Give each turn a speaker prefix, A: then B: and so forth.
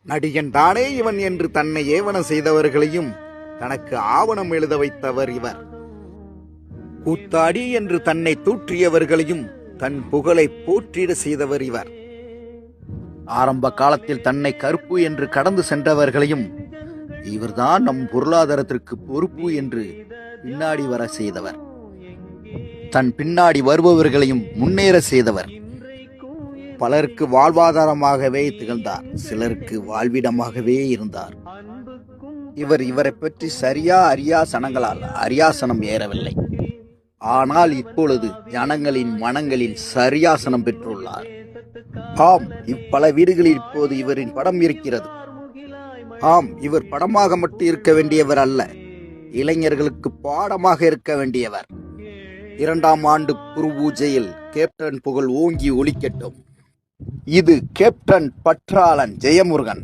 A: நடிகன் தானே இவன் என்று தன்னை ஏவனம் செய்தவர்களையும் தனக்கு ஆவணம் எழுத வைத்தவர் இவர். கூத்தாடி என்று தன்னை தூற்றியவர்களையும் தன் புகழை போற்றிட செய்தவர் இவர். ஆரம்ப காலத்தில் தன்னை கருப்பு என்று கடந்து சென்றவர்களையும் இவர்தான் நம் பொருளாதாரத்திற்கு பொறுப்பு என்று பின்னாடி வர செய்தவர். தன் பின்னாடி வருபவர்களையும் முன்னேற செய்தவர். பலருக்கு வாழ்வாதாரமாகவே திகழ்ந்தார், சிலருக்கு வாழ்விடமாகவே இருந்தார். இவரை பற்றி சரியா அரியாசனங்களால் அரியாசனம் ஏறவில்லை. ஆனால் இப்பொழுது ஜனங்களின் மனங்களில் சரியாசனம் பெற்றுள்ளார். ஆம், இப்பல வீடுகளில் இப்போது இவரின் படம் இருக்கிறது. ஆம், இவர் படமாக மட்டும் இருக்க வேண்டியவர் அல்ல, இளைஞர்களுக்கு பாடமாக இருக்க வேண்டியவர். 2ஆம் ஆண்டு குரு பூஜையில் கேப்டன் புகழ் ஓங்கி ஒலிக்கட்டும். இது கேப்டன் பற்றாளன் ஜெயமுருகன்.